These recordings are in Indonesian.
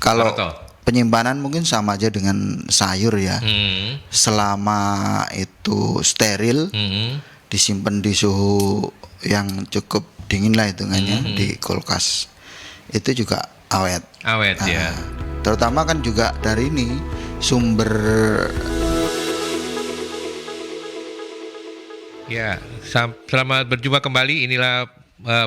Kalau Pak Roto? penyimpanan mungkin sama aja dengan sayur ya. Selama itu steril, disimpan di suhu yang cukup dingin lah hitungannya di kulkas, itu juga awet. Awet ya. Terutama kan juga dari ini sumber. Ya, selamat berjumpa kembali. Inilah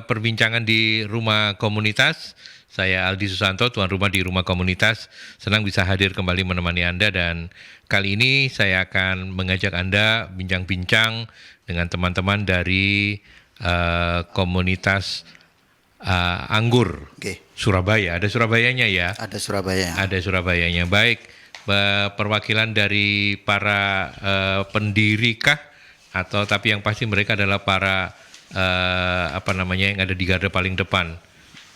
perbincangan di Rumah Komunitas. Saya Aldi Susanto, tuan rumah di Rumah Komunitas. Senang bisa hadir kembali menemani Anda, dan kali ini saya akan mengajak Anda bincang-bincang dengan teman-teman dari komunitas anggur Surabaya. Ada Surabayanya ya? Ada Surabaya. Ada Surabayanya. Baik, perwakilan dari para pendiri kah? Atau tapi yang pasti mereka adalah para yang ada di garda paling depan.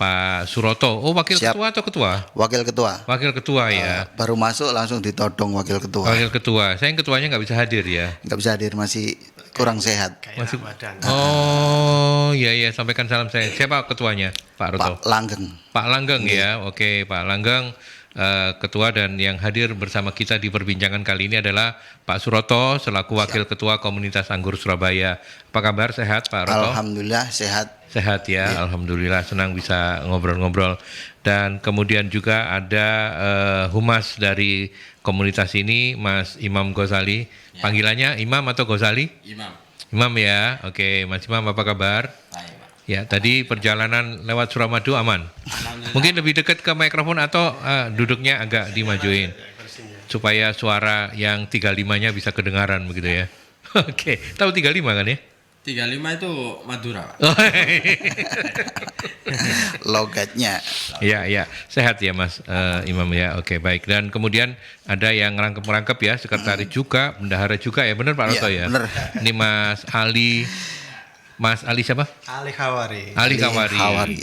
Pak Suroto, wakil Siap. ketua atau ketua? Wakil ketua. Wakil ketua ya. Baru masuk langsung ditodong wakil ketua. Wakil ketua, saya yang ketuanya nggak bisa hadir ya. Nggak bisa hadir, masih kurang sehat. Masih. Oh iya, sampaikan salam saya. Siapa ketuanya? Pak Roto. Pak Langgeng. Pak Langgeng ya, oke Pak Langgeng. Ketua, dan yang hadir bersama kita di perbincangan kali ini adalah Pak Suroto selaku Wakil Ketua Komunitas Anggur Surabaya. Apa kabar, sehat Pak Roto? Alhamdulillah sehat. Sehat ya, Alhamdulillah, senang bisa ngobrol-ngobrol. Dan kemudian juga ada humas dari komunitas ini, Mas Imam Ghazali. Ya. Panggilannya Imam atau Ghazali? Imam. Imam ya, oke Mas Imam, apa kabar? Baik, Pak. Ya, tadi perjalanan lewat Suramadu aman? Mungkin lebih dekat ke mikrofon atau duduknya agak dimajuin supaya suara yang 35-nya bisa kedengaran begitu ya. Oke, tahu 35 kan ya? 35 itu Madura, Pak. Logatnya. Ya, sehat ya Mas Imam ya. Oke, baik. Dan kemudian ada yang ngerangkep-ngerangkep ya, sekretaris juga, bendahara juga ya, benar Pak Roto ya? Benar. Ini Mas Ali. Mas Ali siapa? Ali Kawari. Ali Kawari. Kawari.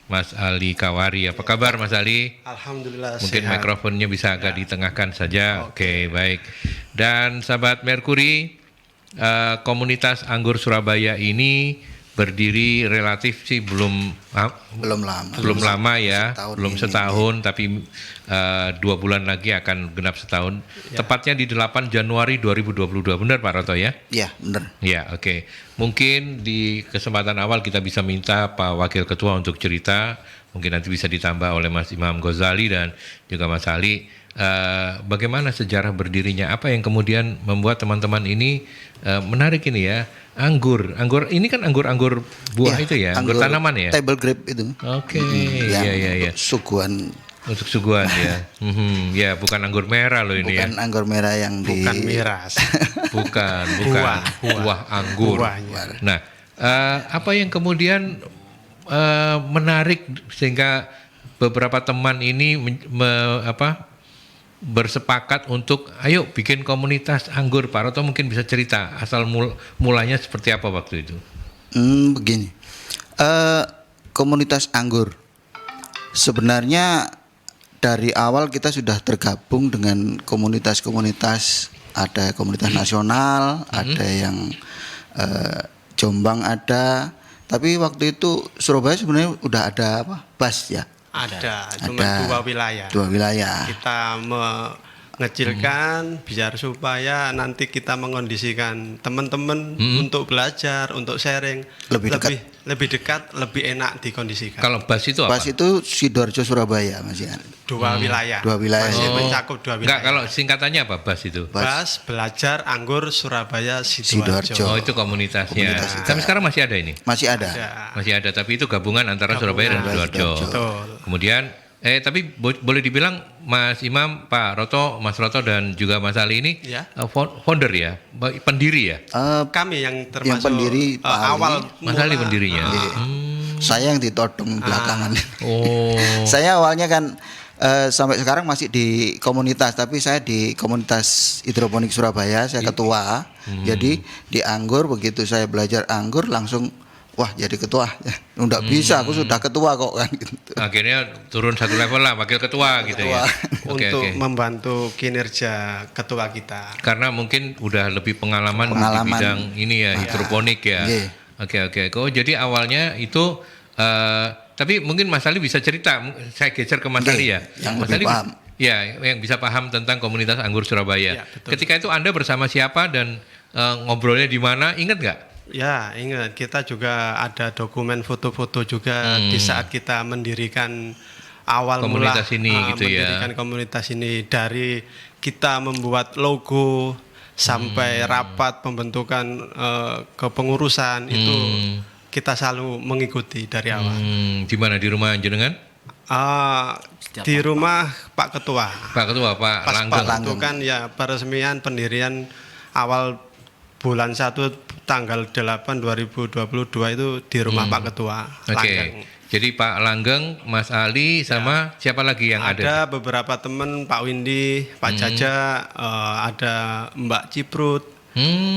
Mas Ali Kawari, apa kabar Mas Ali? Alhamdulillah Mungkin sehat. mikrofonnya bisa agak ditengahkan saja. Oke, baik. Dan sahabat Merkuri, komunitas anggur Surabaya ini berdiri relatif sih belum lama ya, belum setahun, tapi 2 bulan lagi akan genap setahun. Ya. Tepatnya di 8 Januari 2022, benar Pak Roto ya? Iya, benar. Ya, oke. Mungkin di kesempatan awal kita bisa minta Pak Wakil Ketua untuk cerita, mungkin nanti bisa ditambah oleh Mas Imam Ghazali dan juga Mas Ali. Bagaimana sejarah berdirinya? Apa yang kemudian membuat teman-teman ini menarik ini ya? Anggur ini kan anggur buah itu ya, anggur tanaman ya. Table grape itu. Oke, iya. Suguhan. Untuk suguhan ya. Ya, bukan anggur merah loh ini bukan ya. Anggur merah yang bukan miras. bukan. Buah anggur. Buahnya. Nah, apa yang kemudian menarik sehingga beberapa teman ini bersepakat untuk ayo bikin komunitas anggur? Pak Roto mungkin bisa cerita asal mulanya seperti apa waktu itu? Begini, komunitas anggur sebenarnya dari awal kita sudah tergabung dengan komunitas-komunitas, ada komunitas nasional, ada yang Jombang ada, tapi waktu itu Surabaya sebenarnya udah ada BAS ya. Ada, cuma 2 wilayah. 2 wilayah. Kita mengecilkan biar supaya nanti kita mengondisikan teman-teman untuk belajar, untuk sharing lebih dekat, lebih enak dikondisikan. Kalau BAS itu apa? BAS itu Sidoarjo Surabaya Mas Ian. 2 wilayah. 2 wilayah. Masih mencakup 2 wilayah. Enggak, kalau singkatannya apa BAS itu? BAS Belajar Anggur Surabaya Sidoarjo. Oh, itu komunitasnya. Sampai sekarang masih ada ini? Masih ada. Masih ada, tapi itu gabungan antara Surabaya dan Sidoarjo. Betul. Kemudian tapi boleh dibilang Mas Imam, Pak Roto, Mas Roto dan juga Mas Ali ini ya. Founder ya, pendiri ya. Kami yang termasuk yang pendiri awal. Mas Ali pendirinya. Saya yang ditodong belakangan. Oh. Saya awalnya kan sampai sekarang masih di komunitas, tapi saya di komunitas hidroponik Surabaya, saya ketua. Jadi di anggur, begitu saya belajar anggur langsung wah jadi ketua, nggak bisa, aku sudah ketua kok kan. Gitu. Akhirnya turun 1 level lah, wakil ketua gitu ya. Untuk membantu kinerja ketua kita. Karena mungkin udah lebih pengalaman di bidang ini ya, hidroponik ya. Oke. Oh, jadi awalnya itu Tapi mungkin Mas Ali bisa cerita, saya geser ke Mas Oke, Ali ya. yang Mas Ali lebih paham. ya, yang bisa paham tentang komunitas anggur Surabaya. Ya, betul. Ketika itu Anda bersama siapa dan ngobrolnya di mana? Ingat nggak? Ya, ingat kita juga ada dokumen foto-foto juga di saat kita mendirikan awal Komunitas mula ini gitu ya. mendirikan komunitas ini, dari kita membuat logo sampai rapat pembentukan kepengurusan itu kita selalu mengikuti dari awal. Di mana, di rumah jenengan? Di rumah Pak Ketua. Pak Ketua, Pak Pas Langgeng. Pak itu kan ya peresmian pendirian awal bulan 1 tanggal 8 2022 itu di rumah Pak Ketua. Oke. Langgeng. Jadi Pak Langgeng, Mas Ali sama siapa lagi yang ada? Ada beberapa teman, Pak Windy, Pak Jaja, ada Mbak Ciprut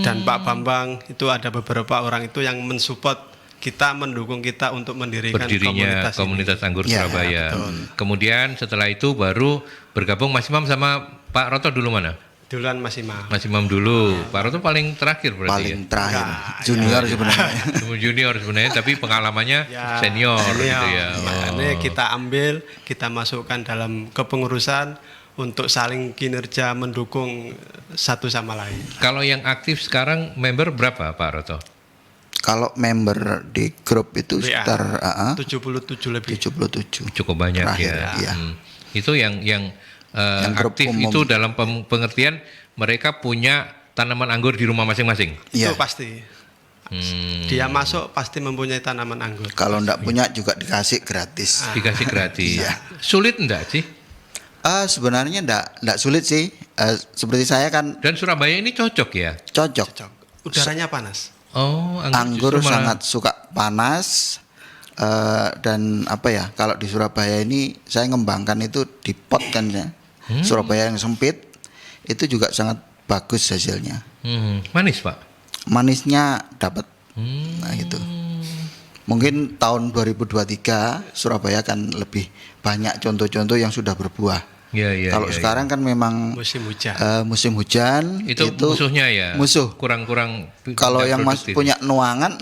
dan Pak Bambang. Itu ada beberapa orang itu yang mensupport kita, mendukung kita untuk mendirikan Berdirinya komunitas komunitas anggur Ya, Surabaya. Kemudian setelah itu baru bergabung Mas Imam sama Pak Roto dulu mana? ini. Duluan Mas Imam. Mas Imam dulu. Pak Roto paling terakhir berarti Paling terakhir Enggak, junior sebenarnya. ya. Junior sebenarnya tapi pengalamannya Ya, senior gitu ya. Makanya kita ambil, kita masukkan dalam kepengurusan untuk saling kinerja mendukung satu sama lain. Kalau yang aktif sekarang member berapa Pak Roto? Kalau member di grup itu WA, sekitar 77 lebih. 77. Cukup banyak Terakhir, ya. iya. Itu yang grup aktif umum. itu dalam pengertian mereka punya tanaman anggur di rumah masing-masing. Iya. Itu pasti. Dia masuk pasti mempunyai tanaman anggur. Kalau enggak punya juga dikasih gratis. Dikasih gratis. Iya. Sulit enggak sih? Sebenarnya enggak sulit sih. Seperti saya kan Dan Surabaya ini cocok ya? cocok. Cocok. Udaranya panas. Oh, Anggur justru malah- sangat suka panas. Dan apa ya, kalau di Surabaya ini saya ngembangkan itu di pot kan ya. Surabaya yang sempit itu juga sangat bagus hasilnya. Manis Pak. Manisnya dapat. Nah itu. Mungkin tahun 2023 Surabaya akan lebih banyak contoh-contoh yang sudah berbuah. Ya, ya, Kalau ya, sekarang kan memang Musim hujan. musim hujan itu musuhnya ya. musuh. Kurang-kurang. Kalau tidak yang produktif. punya naungan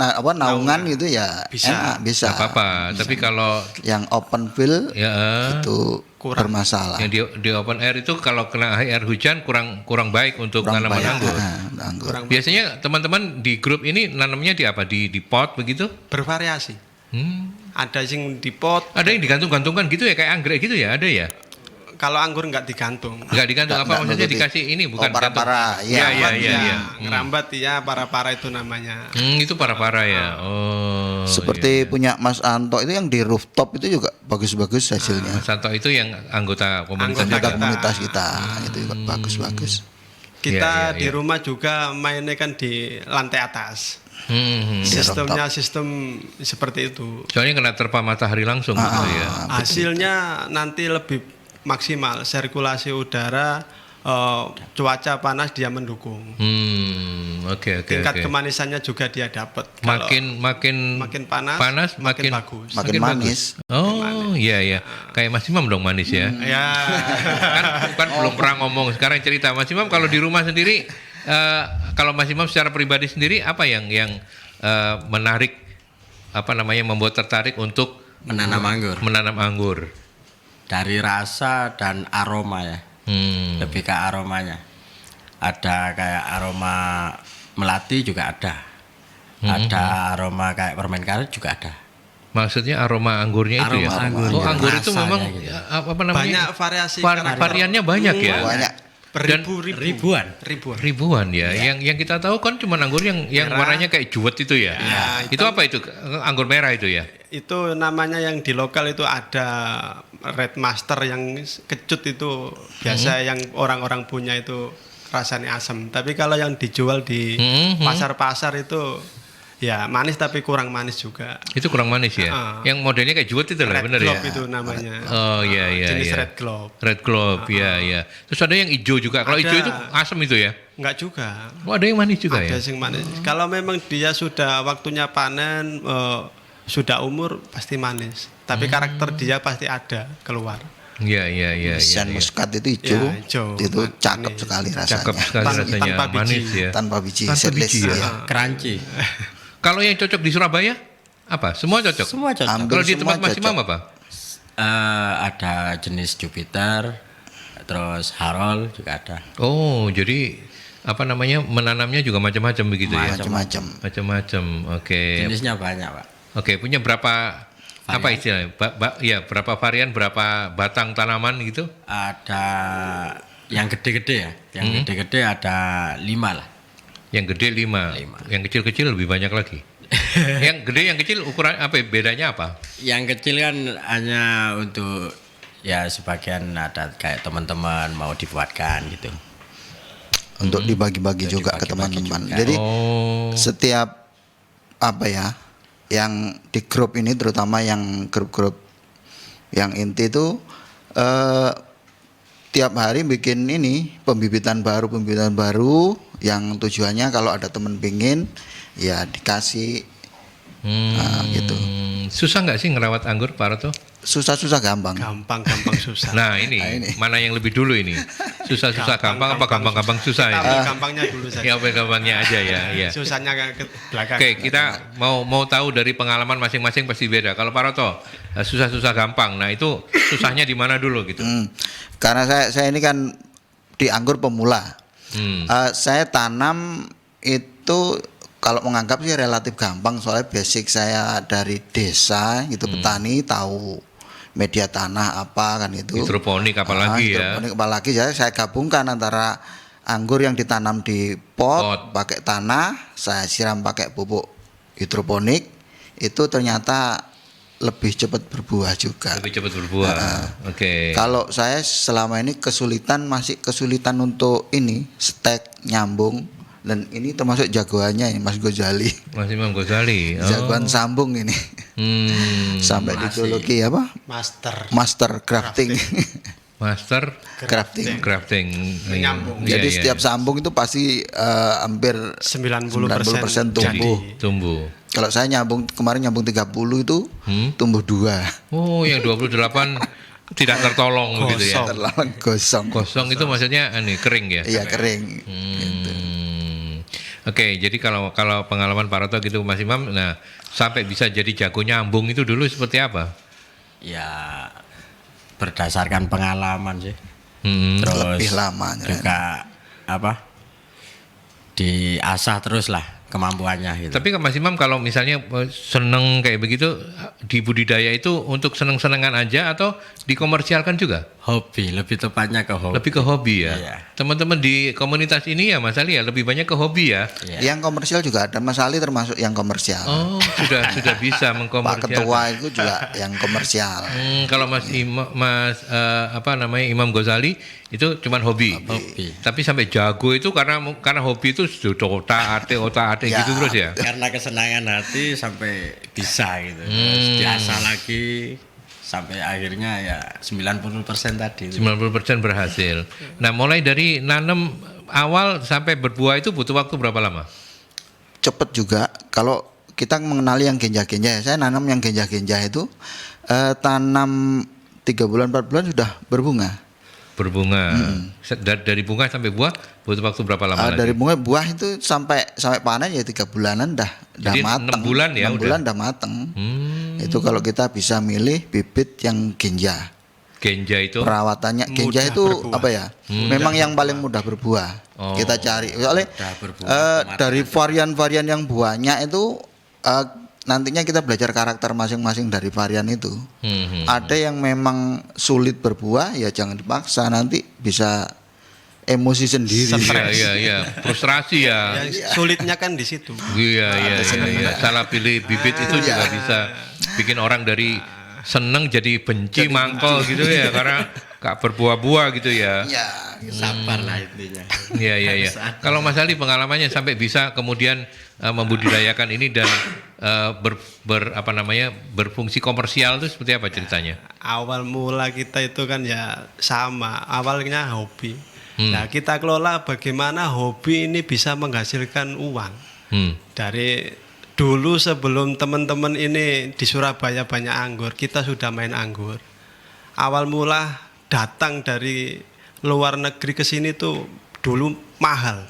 gitu ya Bisa. enak, bisa. Nggak apa-apa. Tapi kalau Yang open fill ya itu Kurang. bermasalah. yang di open air itu kalau kena air hujan kurang baik untuk Kurang tanaman banyak. anggur. Anggur. Kurang Biasanya teman-teman di grup ini nanamnya di apa? Di pot begitu? bervariasi. Hmm. Ada yang di pot. Ada yang digantung-gantungkan gitu ya kayak anggrek gitu ya? Ada ya? Kalau anggur nggak digantung. Enggak digantung apa Nggak maksudnya nutupi. dikasih ini bukan Oh, para-para. gantung. Iya, Iya, iya. Ngerambat ya, para-para itu namanya. Itu para-para ya. Oh. Seperti punya Mas Anto itu yang di rooftop itu juga bagus-bagus hasilnya. Mas Santo itu yang anggota komunitas Anggota Anggota juga. komunitas kita itu juga bagus-bagus. Kita Iya, iya, di iya. rumah juga mainnya kan di lantai atas. Hmm. Sistemnya sistem seperti itu. Soalnya kena terpa matahari langsung gitu ya. Hasilnya nanti lebih maksimal, sirkulasi udara, cuaca panas dia mendukung. Oke. Tingkat kemanisannya juga dia dapat. Kalau Makin panas, makin bagus. Makin manis. Oh iya. Kayak Mas Imam dong manis ya. Ya, kan belum pernah ngomong, sekarang cerita Mas Imam kalau di rumah sendiri, kalau Mas Imam secara pribadi sendiri apa yang menarik, membuat tertarik untuk Menanam anggur. menanam anggur? Dari rasa dan aroma ya. Lebih ke aromanya. Ada kayak aroma melati juga ada. Ada aroma kayak permen karet juga ada. Maksudnya aroma anggurnya itu ya? Aroma anggurnya. Oh anggur itu Rasanya memang gitu. apa namanya? banyak variasi. Variannya banyak ya? Banyak. Ribuan ya. Yang kita tahu kan cuma anggur yang warnanya kayak juwet itu ya. Itu apa itu? Anggur merah itu ya? Itu namanya yang di lokal itu ada Red Master yang kecut itu biasa yang orang-orang punya itu rasanya asam. Tapi kalau yang dijual di pasar-pasar itu ya manis tapi kurang manis juga. Itu kurang manis ya. Yang modelnya kayak juwet itu lah, Red bener ya? Globe itu namanya. Oh iya. Jenis iya. Red Globe. Red Globe, ya. Terus ada yang hijau juga. Kalau Ada. hijau itu asam itu ya? Enggak juga. Oh ada yang manis juga Ada ya? yang manis. Kalau memang dia sudah waktunya panen, sudah umur pasti manis. Tapi karakter dia pasti ada keluar. Iya. Sen muskat itu hijau, Ya, hijau. itu cakep Manis. sekali rasanya. Cakep sekali rasanya, tanpa biji. manis ya. Tanpa biji, Tanpa seedless, biji ya. ya. Crunchy. Kalau yang cocok di Surabaya? Apa? Semua cocok? Semua cocok. Hampir Kalau di semua tempat Mas cocok. Imam apa? Ada jenis Jupiter, terus Harold juga ada. Oh, jadi apa namanya menanamnya juga macam-macam begitu ya? Macam-macam. Macam-macam. Oke. Jenisnya banyak, Pak. Oke, punya berapa apa istilahnya? Ya, berapa varian, berapa batang tanaman gitu? Ada yang gede-gede ya. Yang gede-gede ada 5 lah. Yang gede 5, yang kecil-kecil lebih banyak lagi. Yang gede, yang kecil ukuran apa? Bedanya apa? Yang kecil kan hanya untuk ya sebagian ada kayak teman-teman mau dibuatkan gitu. Untuk dibagi-bagi juga ke dibagi-bagi teman-teman. juga. Jadi Oh, setiap apa ya, yang di grup ini terutama yang grup-grup yang inti itu tiap hari bikin ini pembibitan baru yang tujuannya kalau ada teman pingin ya dikasih gitu. susah nggak sih ngerawat anggur, Pak Roto? Susah-susah gampang. Gampang susah. Nah ini mana yang lebih dulu ini? Susah-susah gampang apa gampang-gampang susah Kita ini? ambil gampangnya dulu saja. Ya gampangnya aja ya. Ya. Susahnya ke belakang. Oke, kita mau tahu dari pengalaman masing-masing pasti beda. Kalau Pak Roto susah-susah gampang. Nah itu susahnya di mana dulu gitu? Karena saya ini kan di anggur pemula. Saya tanam itu kalau menganggap sih relatif gampang soalnya basic saya dari desa gitu, petani tahu media tanah apa kan itu. Hidroponik apalagi ya. Hidroponik apalagi ya, saya gabungkan antara anggur yang ditanam di pot. Pakai tanah, saya siram pakai pupuk hidroponik, itu ternyata lebih cepat berbuah juga. Lebih cepat berbuah. Oke. Kalau saya selama ini masih kesulitan untuk ini stek nyambung, dan ini termasuk jagoannya ini Mas Ghazali. Mas Imam Ghazali. Jagoan sambung ini. Sampai dijuluki apa? Master crafting. Master crafting. Menyambung. Iya, Jadi iya. setiap sambung itu pasti hampir 90% tumbuh. Kalau saya kemarin nyambung 30 itu tumbuh 2. Oh, yang 28 tidak tertolong begitu ya. Terlalu gosong. Kosong itu maksudnya kering ya. Iya, kering. Gitu. Oke, jadi kalau pengalaman Pak Roto gitu Mas Imam, nah sampai bisa jadi jago nyambung itu dulu seperti apa? Ya berdasarkan pengalaman sih. Terus Lebih lama juga apa? Diasah terus lah kemampuannya gitu. Tapi Mas Imam kalau misalnya seneng kayak begitu di budidaya itu untuk seneng-senengan aja atau dikomersialkan juga? Hobi, lebih tepatnya ke hobi. Lebih ke hobi ya. Iya. Teman-teman di komunitas ini ya Mas Ali ya lebih banyak ke hobi ya. Iya. Yang komersial juga ada, Mas Ali termasuk yang komersial. Oh, sudah bisa Pak mengkomersialkan. Ketua itu juga yang komersial. Kalau Imam Ghazali itu cuman hobi. Tapi sampai jago itu karena hobi itu sudah otak-atik Ya. gitu terus ya. Karena kesenangan hati sampai bisa gitu. Terus diasah lagi sampai akhirnya ya 90% tadi. 90% berhasil. Nah, mulai dari nanam awal sampai berbuah itu butuh waktu berapa lama? Cepet juga. Kalau kita mengenali yang genja-genja ya, saya nanam yang genja-genja itu tanam 3 bulan 4 bulan sudah berbunga. Berbunga. Dari bunga sampai buah butuh waktu berapa lama lagi? Dari bunga buah itu sampai panen ya 3 bulanan dah Jadi mateng. 6 bulan ya 6 udah? bulan dah mateng. Itu kalau kita bisa milih bibit yang genja. Genja itu Perawatannya genja Mudah itu berbuah. apa ya? Memang yang paling mudah berbuah. Oh. Kita cari. Soalnya Mudah berbuah, dari varian-varian yang banyak itu nantinya kita belajar karakter masing-masing dari varian itu. Ada yang memang sulit berbuah ya jangan dipaksa, nanti bisa emosi sendiri. Iya. Frustrasi ya. Ya, sulitnya kan di situ. Iya. Salah pilih bibit itu juga bisa bikin orang dari seneng jadi benci mangkol gitu ya karena gak berbuah-buah gitu ya. Ya, Sabar lah intinya. Iya. Kalau Mas Ali pengalamannya sampai bisa kemudian membudidayakan ini dan berfungsi komersial itu seperti apa ceritanya? Awal mula kita itu kan ya sama, awalnya hobi. Nah, kita kelola bagaimana hobi ini bisa menghasilkan uang. Dari dulu sebelum teman-teman ini di Surabaya banyak anggur, kita sudah main anggur. Awal mula datang dari luar negeri ke sini tuh dulu mahal.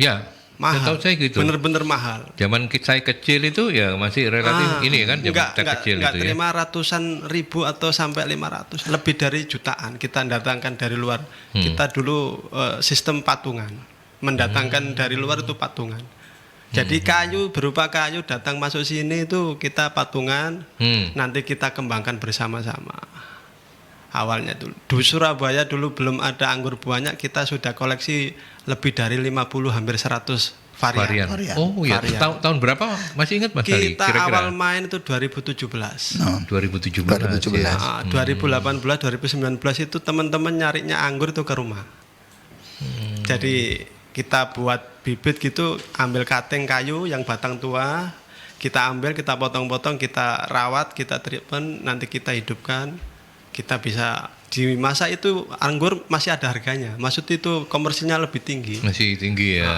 Ya. Mahal. Setahu saya gitu. Bener-bener mahal. Zaman saya kecil itu ya masih relatif ini kan, zaman kita kecil enggak itu ya. terima ratusan ribu atau sampai 500, lebih dari jutaan kita datangkan dari luar. Kita dulu sistem patungan, mendatangkan dari luar itu patungan. Jadi kayu berupa kayu datang masuk sini itu kita patungan, nanti kita kembangkan bersama-sama. Awalnya dulu di Surabaya dulu belum ada anggur banyak, kita sudah koleksi lebih dari 50 hampir 100 varian. Oh iya, tahun berapa masih ingat Mas Ali? Kita Kira-kira? awal main itu 2017. 2017. 2017. Ya. 2018, 2019 itu teman-teman nyarinya anggur itu ke rumah. Jadi kita buat bibit gitu, ambil cutting kayu yang batang tua, kita ambil, kita potong-potong, kita rawat, kita treatment, nanti kita hidupkan. Kita bisa di masa itu anggur masih ada harganya. Maksud itu komersialnya lebih tinggi. Masih tinggi ya.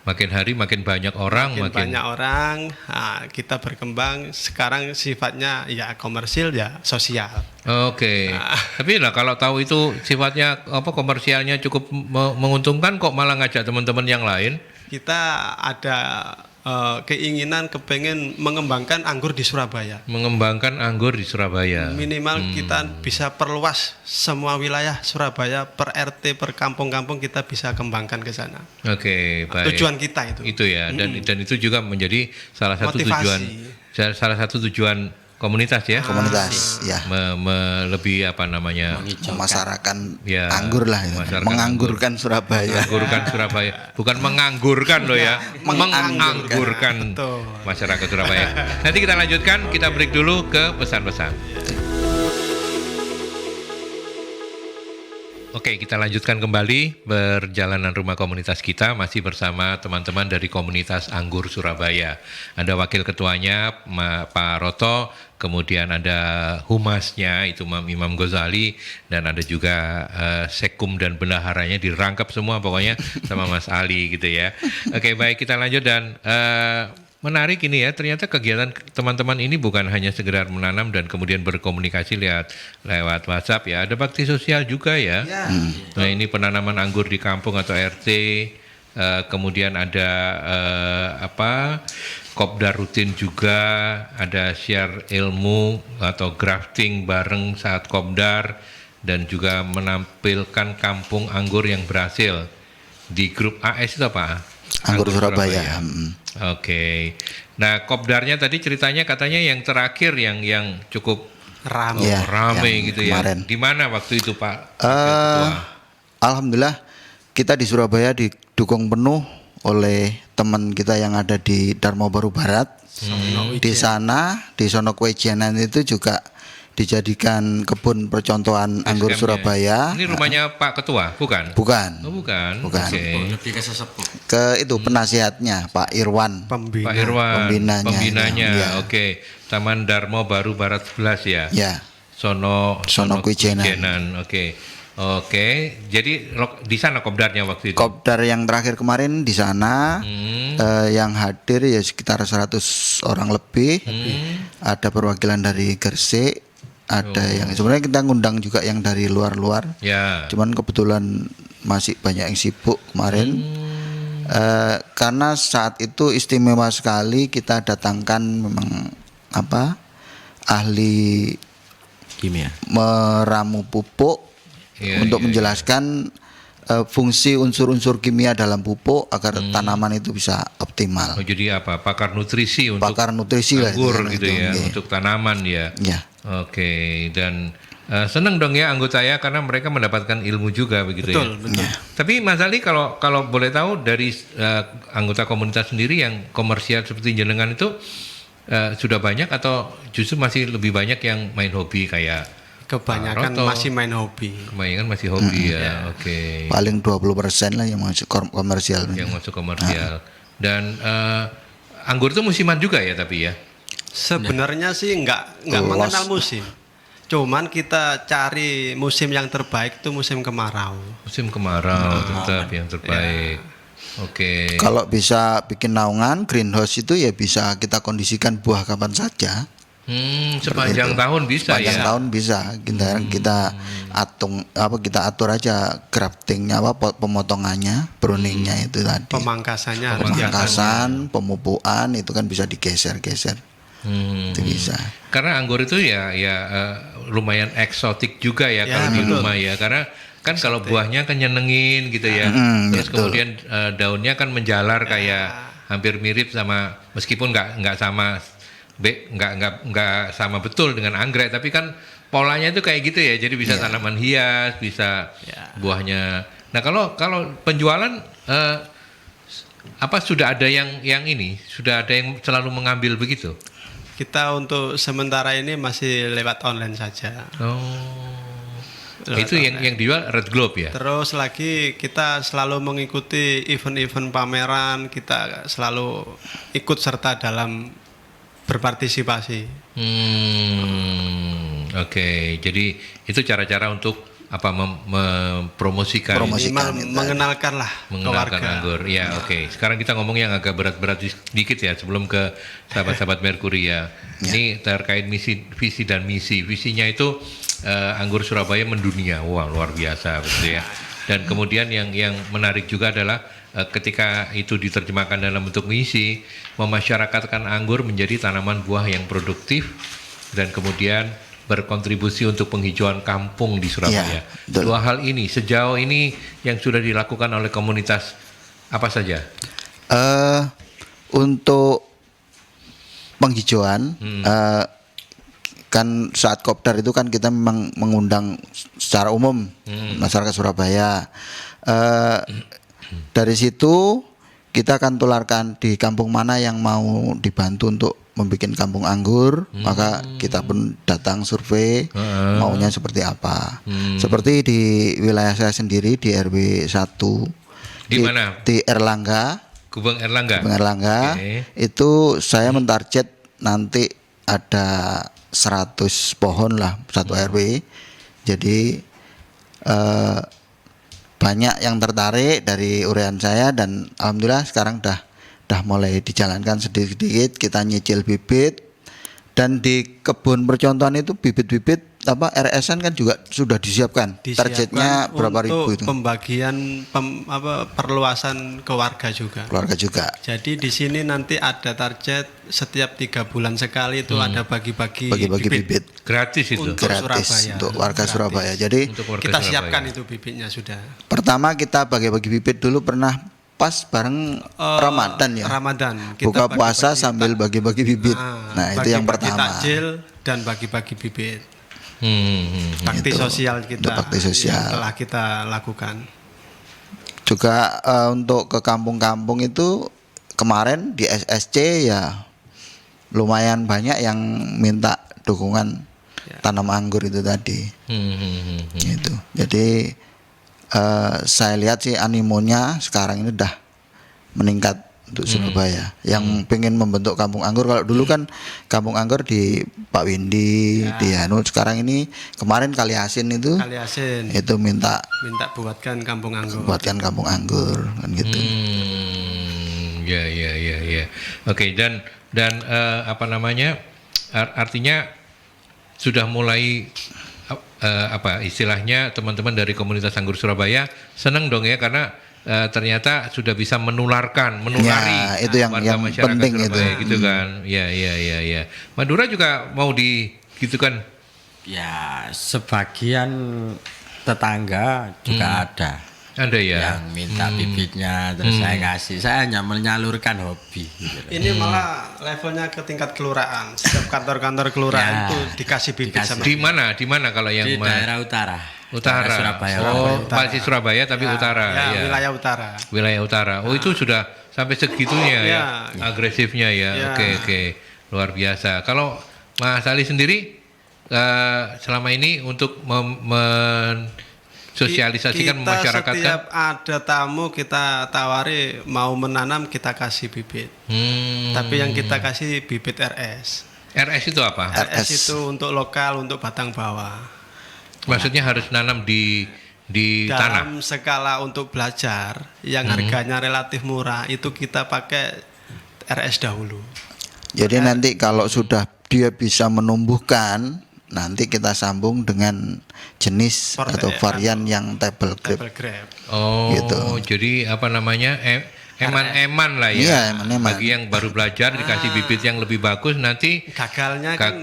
Makin hari makin banyak orang, banyak orang. Nah, kita berkembang. Sekarang sifatnya ya komersil ya sosial. Oke. Tapi lah kalau tahu itu sifatnya apa komersialnya cukup menguntungkan, kok malah ngajak teman-teman yang lain? Kita ada keinginan kepengen mengembangkan anggur di Surabaya. Mengembangkan anggur di Surabaya. Minimal kita bisa perluas semua wilayah Surabaya, per RT, per kampung-kampung kita bisa kembangkan ke sana. Oke, baik. Tujuan kita itu. Itu ya, dan itu juga menjadi salah satu Motivasi. salah satu tujuan komunitas ya. Komunitas ya. Lebih apa namanya? Memasarakan Ya, anggur lah itu. memasarkan Menganggurkan Surabaya. Menganggurkan Surabaya, bukan menganggurkan loh ya, menganggurkan Betul. masyarakat Surabaya. Nanti kita lanjutkan, kita break dulu ke pesan-pesan. Oke, kita lanjutkan kembali perjalanan rumah komunitas kita, masih bersama teman-teman dari komunitas Anggur Surabaya. Ada wakil ketuanya Pak Roto, kemudian ada humasnya itu Imam Ghazali, dan ada juga sekum dan bendaharanya dirangkap semua pokoknya sama Mas Ali gitu ya. Oke, baik, kita lanjut dan menarik ini ya, ternyata kegiatan teman-teman ini bukan hanya sekedar menanam dan kemudian berkomunikasi lewat WhatsApp ya, ada bakti sosial juga ya. Nah ini penanaman anggur di kampung atau RT, kemudian ada kopdar rutin juga, ada share ilmu atau grafting bareng saat kopdar, dan juga menampilkan kampung anggur yang berhasil di grup AS itu apa? Anggur Surabaya. Oke. Nah, kopdarnya tadi ceritanya katanya yang terakhir yang cukup Ramai. Ya, ramai yang gitu kemarin. ya. Di mana waktu itu Pak? Alhamdulillah kita di Surabaya didukung penuh oleh teman kita yang ada di Darmo Baru Barat. Di sana, di Sono Kwejianan itu juga dijadikan kebun percontohan anggur SKM-nya. Surabaya. Ini rumahnya Pak Ketua, bukan? Bukan. Oh, bukan. Bukan. Oke. Lebih ke sesepuh. Ke itu penasihatnya Pak Irwan. Pak Irwan, Pembinanya, ya. Oke. Taman Darmo Baru Barat 11 ya. Ya. Sono Kwijenan. Oke. Jadi di sana kopdarnya waktu itu. Kopdar yang terakhir kemarin di sana, yang hadir ya sekitar 100 orang lebih. Ada perwakilan dari Gresik, ada yang sebenarnya kita ngundang juga yang dari luar-luar. Ya. Cuman kebetulan masih banyak yang sibuk kemarin. Karena saat itu istimewa sekali, kita datangkan memang ahli Kimia. meramu pupuk untuk menjelaskan fungsi unsur-unsur kimia dalam pupuk agar tanaman itu bisa optimal. Oh, jadi apa? Pakar nutrisi untuk Pakar nutrisi lah anggur itu, gitu ya, okay. untuk tanaman ya. Ya. Oke, dan senang dong ya anggota ya, karena mereka mendapatkan ilmu juga begitu ya. Betul. Tapi Mas Ali, kalau boleh tahu dari anggota komunitas sendiri yang komersial seperti jenengan itu sudah banyak atau justru masih lebih banyak yang main hobi kayak Kebanyakan Roto? masih main hobi. Kebanyakan masih hobi ya. Oke. Paling 20% lah yang masuk komersial. Yang masuk komersial. Dan anggur itu musiman juga ya tapi ya. Sebenarnya sih nggak mengenal musim. Cuman kita cari musim yang terbaik itu musim kemarau. Musim kemarau tetap yang terbaik. Oke. Kalau bisa bikin naungan greenhouse itu ya bisa kita kondisikan buah kapan saja. Sepanjang tahun bisa sepanjang ya. tahun bisa kita kita atur aja graftingnya pemotongannya, pruningnya itu tadi. Pemangkasannya harus Pemangkasan, pemupukan itu kan bisa digeser-geser. Itu bisa. Karena anggur itu ya lumayan eksotik juga ya, kalau di rumah ya. Karena kan kalau buahnya kan nyenengin gitu ya. Terus betul. kemudian daunnya kan menjalar kayak hampir mirip sama, meskipun nggak sama nggak sama betul dengan anggrek, tapi kan polanya itu kayak gitu ya. Jadi bisa tanaman hias, bisa buahnya. Nah kalau penjualan sudah ada yang ini, sudah ada yang selalu mengambil begitu? Kita untuk sementara ini masih lewat online saja. Itu yang dijual Red Globe ya? Terus lagi kita selalu mengikuti event-event pameran, kita selalu ikut serta dalam berpartisipasi. Oke. Jadi itu cara-cara untuk mempromosikan, mengenalkan anggur. Ya, oke. Sekarang kita ngomong yang agak berat-berat sedikit ya, sebelum ke sahabat-sahabat Merkuri ya. Ini terkait visi dan misi. Visinya itu anggur Surabaya mendunia. Wah, luar biasa betul ya. Dan kemudian yang menarik juga adalah ketika itu diterjemahkan dalam bentuk misi, memasyarakatkan anggur menjadi tanaman buah yang produktif dan kemudian berkontribusi untuk penghijauan kampung di Surabaya. Dua hal ini sejauh ini yang sudah dilakukan oleh komunitas apa saja? Untuk penghijauan, kan saat kopdar itu kan kita memang mengundang secara umum masyarakat Surabaya. Dari situ kita akan tularkan di kampung mana yang mau dibantu untuk membuat kampung anggur, maka kita pun datang survei maunya seperti apa. Seperti di wilayah saya sendiri di RW 1 di mana? Di Erlangga. Gubeng Erlangga. Okay. Itu saya mentarget nanti ada 100 pohon lah satu RW. Jadi banyak yang tertarik dari uraian saya dan alhamdulillah sekarang dah mulai dijalankan sedikit-sedikit. Kita nyicil bibit dan di kebun percontohan itu bibit-bibit RSN kan juga sudah disiapkan. Targetnya berapa ribu itu? Pembagian perluasan ke warga juga. Jadi di sini nanti ada target setiap 3 bulan sekali itu ada bagi-bagi bibit gratis itu. Gratis Surabaya. untuk warga Surabaya. Jadi kita siapkan itu bibitnya sudah. Pertama kita bagi-bagi bibit dulu pernah pas bareng Ramadan ya. Ramadan. Buka puasa sambil bagi-bagi bibit. Nah, itu yang pertama. Takjil dan bagi-bagi bibit. Bakti sosial kita. Bakti sosial yang telah kita lakukan. Juga untuk ke kampung-kampung itu kemarin di SSC ya lumayan banyak yang minta dukungan tanam anggur itu tadi. Gitu. Jadi saya lihat sih animonya sekarang ini udah meningkat untuk Surabaya yang pengen membentuk kampung anggur. Kalau dulu kan kampung anggur di Pak Windy, di sekarang ini kemarin Kali Asin itu minta buatkan kampung anggur. Kan gitu. Ya. Oke, dan artinya sudah mulai istilahnya teman-teman dari komunitas anggur Surabaya senang dong ya karena ternyata sudah bisa menulari itu yang masyarakat penting Surabaya, itu gitu kan. Ya. Madura juga mau gitu kan? Ya, sebagian tetangga juga ada. Ada ya. Yang minta bibitnya terus saya ngasih. Saya hanya menyalurkan hobi gitu. Ini malah levelnya ke tingkat kelurahan. Setiap kantor-kantor kelurahan itu dikasih bibit sama. Di mana kalau yang di daerah utara. Surabaya. Masih Surabaya tapi utara. Ya, wilayah utara. Oh, itu sudah sampai segitunya ya. Agresifnya ya. Oke. Luar biasa. Kalau Mas Ali sendiri selama ini untuk sosialisasikan masyarakat setiap ada tamu kita tawari mau menanam kita kasih bibit. Tapi yang kita kasih bibit RS. RS itu apa? RS itu untuk lokal, untuk batang bawah. Maksudnya harus nanam di tanah. Dalam skala untuk belajar yang harganya relatif murah itu kita pakai RS dahulu. Jadi nanti kalau sudah dia bisa menumbuhkan, nanti kita sambung dengan jenis atau varian yang table grape. Table grape. Oh, Gitu. jadi apa namanya? Eman-eman lah ya. Iya, eman-eman. Bagi yang baru belajar dikasih bibit yang lebih bagus, nanti Gagalnya kan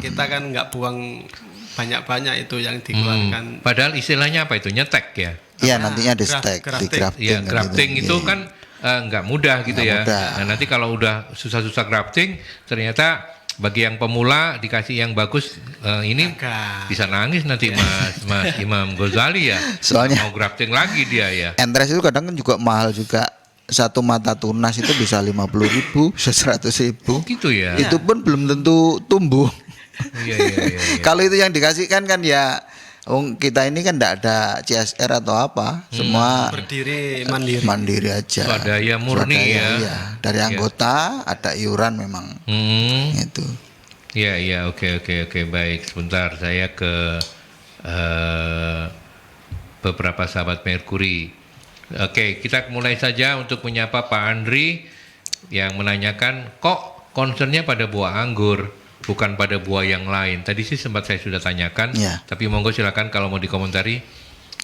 kita kan nggak buang banyak-banyak itu yang dikeluarkan. padahal istilahnya apa itu? Nyetek ya. Iya, nantinya di stack, di grafting. grafting. Ya, kan grafting gitu. itu Iya. kan nggak mudah gitu Nggak ya. mudah. Nah, nanti kalau udah susah-susah grafting, ternyata bagi yang pemula dikasih yang bagus, ini Gagal. bisa nangis nanti Mas Imam Ghazali ya. Soalnya- mau grafting lagi dia ya. Entres itu kadang kan juga mahal juga. Satu mata tunas itu bisa 50.000, bisa 100.000. Gitu ya. Itu pun belum tentu tumbuh. Iya, iya, iya, iya. Kalau itu yang dikasihkan kan ya, kita ini kan tidak ada CSR atau apa, semua Berdiri mandiri. mandiri aja. Swadaya murni Swadaya, ya. iya. Dari anggota ada iuran memang. Itu. Iya, oke, baik. Sebentar, saya ke beberapa sahabat Merkuri. Oke, kita mulai saja untuk menyapa Pak Andri yang menanyakan, kok concernnya pada buah anggur, bukan pada buah yang lain. Tadi sih sempat saya sudah tanyakan, Iya. tapi monggo silakan kalau mau dikomentari.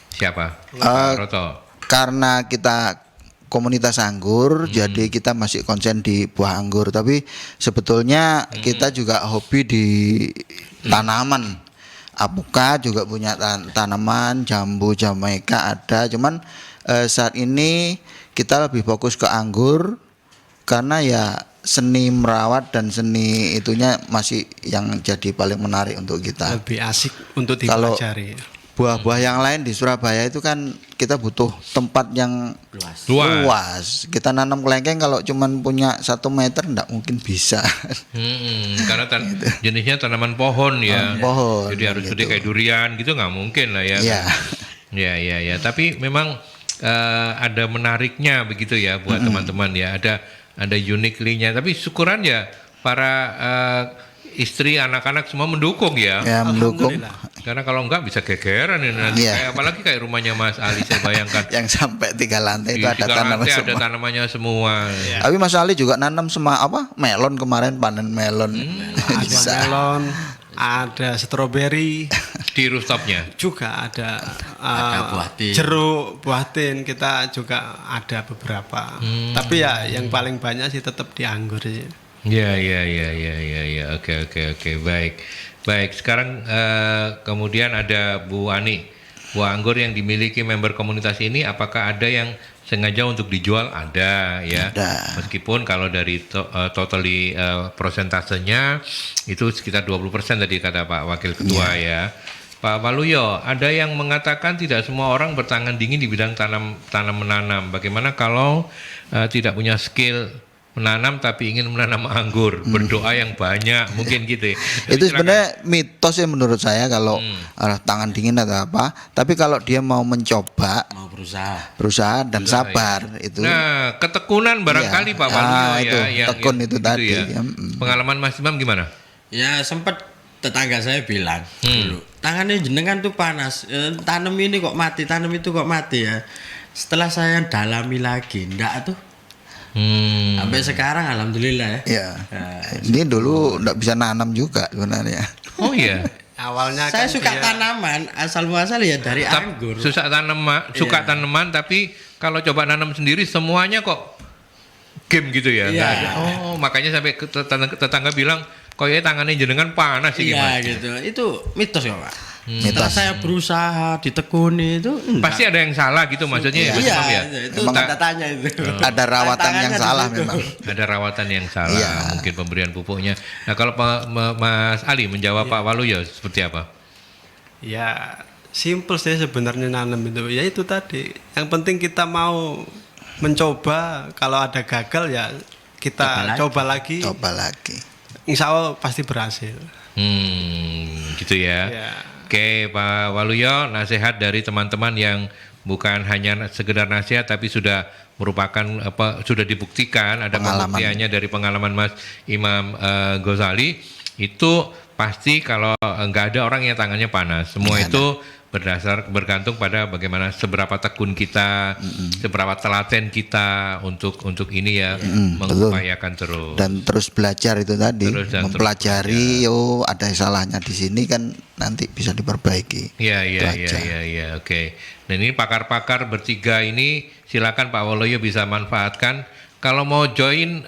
Siapa? Pak Roto. Karena kita komunitas anggur, jadi kita masih konsen di buah anggur. Tapi sebetulnya kita juga hobi di tanaman. Apuka juga punya tanaman, jambu, Jamaika ada. Cuman saat ini kita lebih fokus ke anggur karena ya seni merawat dan seni itunya masih yang jadi paling menarik untuk kita. Lebih asik untuk Kalau dipelajari. buah-buah yang lain di Surabaya itu kan kita butuh tempat yang luas. Kita nanam kelengkeng kalau cuman punya 1 meter enggak mungkin bisa. Karena jenisnya tanaman pohon ya. Pohon, Jadi harus gitu. gede kayak durian gitu nggak mungkin lah ya. Iya. Ya. Tapi memang ada menariknya begitu ya buat teman-teman ya. Ada uniquely-nya. Tapi syukuran ya para istri, anak-anak semua mendukung ya. Ya mendukung. Karena kalau enggak bisa gegeran ini nanti. Iya. Kayak apalagi kayak rumahnya Mas Ali saya bayangkan. Yang sampai 3 lantai itu Di ada 3 tanaman lantai ada semua. tanamannya semua. Tapi Mas Ali juga nanam melon kemarin panen melon. Ada Bisa. melon, ada stroberi, Di rooftopnya. juga ada, buah tin. jeruk, buah tin, kita juga ada beberapa. Tapi ya yang paling banyak sih tetap di anggur sih. Ya. Oke. Baik. Sekarang kemudian ada Bu Ani. Buah anggur yang dimiliki member komunitas ini, apakah ada yang sengaja untuk dijual? Ada ya. Ada. Meskipun kalau dari totally prosentasenya itu sekitar 20% tadi kata Pak Wakil Ketua ya. Pak Waluyo, ada yang mengatakan tidak semua orang bertangan dingin di bidang tanam menanam. Bagaimana kalau tidak punya skill menanam tapi ingin menanam anggur, berdoa yang banyak, mungkin gitu ya. Itu sebenarnya mitos ya menurut saya kalau tangan dingin atau apa. Tapi kalau dia mau mencoba, Mau berusaha. berusaha dan sabar itu. Nah, ketekunan barangkali Iya. Pak Waluyo itu, ya. tekun itu gitu tadi. ya. Ya, Pengalaman Mas Imam gimana? Ya sempat tetangga saya bilang dulu, tangannya jenengan tuh panas, tanam ini kok mati, tanam itu kok mati ya. Setelah saya dalami lagi, enggak tuh. Sampai sekarang alhamdulillah ya. Ya. Ini dulu nggak bisa nanam juga sebenarnya. Oh iya. Awalnya Saya kan suka dia- tanaman, asal muasal ya dari anggur. Suka tanaman tapi kalau coba nanam sendiri semuanya kok game gitu ya. Iya. Nggak ada. Oh, makanya sampai tetangga bilang kayaknya tangannya jenengan panas sih Iya gimana? gitu. Itu mitos ya Pak. Setelah Mitos. saya berusaha ditekuni itu enggak. Pasti ada yang salah gitu maksudnya ya, Mas Iya, Imam ya. itu Emang tanda tanya itu. Ada rawatan yang Tantangannya di salah situ. memang. Ada rawatan yang salah, Iya. mungkin pemberian pupuknya. Nah, kalau Mas Ali menjawab Pak Waluyo seperti apa? Ya simple sih sebenarnya nanam itu. Ya itu tadi. Yang penting kita mau mencoba. Kalau ada gagal ya kita coba lagi. Coba lagi. Insya Allah pasti berhasil. Gitu ya. Ya. Oke, Pak Waluyo, nasihat dari teman-teman yang bukan hanya sekedar nasihat tapi sudah merupakan sudah dibuktikan ada Pengalaman. pembuktiannya dari pengalaman Mas Imam Ghazali itu pasti kalau nggak ada orang yang tangannya panas semua Nggak itu bergantung pada bagaimana seberapa tekun kita, seberapa telaten kita untuk ini ya, mengupayakan terus. Dan terus belajar itu tadi, mempelajari. Ada salahnya di sini kan nanti bisa diperbaiki. Iya, oke. Dan ini pakar-pakar bertiga ini silakan Pak Waloyo bisa manfaatkan. Kalau mau join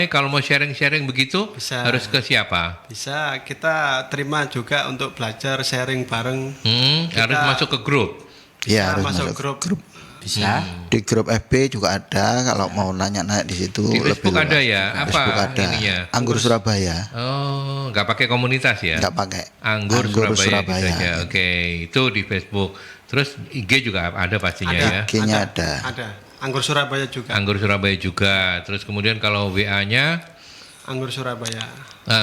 kalau mau sharing-sharing begitu bisa. Harus ke siapa? Bisa, kita terima juga untuk belajar sharing bareng. Harus masuk ke grup. Iya, harus masuk grup. Bisa. Di grup FB juga ada kalau mau nanya-nanya di situ. Di Facebook lebih ada ya? Facebook Apa ada. ininya? Anggur Surabaya. Oh, nggak pakai komunitas ya? Nggak pakai. Anggur Surabaya. Gitu aja. Ya. Oke, itu di Facebook. Terus IG juga ada pastinya ya? IG-nya ada. Anggur Surabaya juga. Anggur Surabaya juga. Terus kemudian kalau WA-nya? Anggur Surabaya.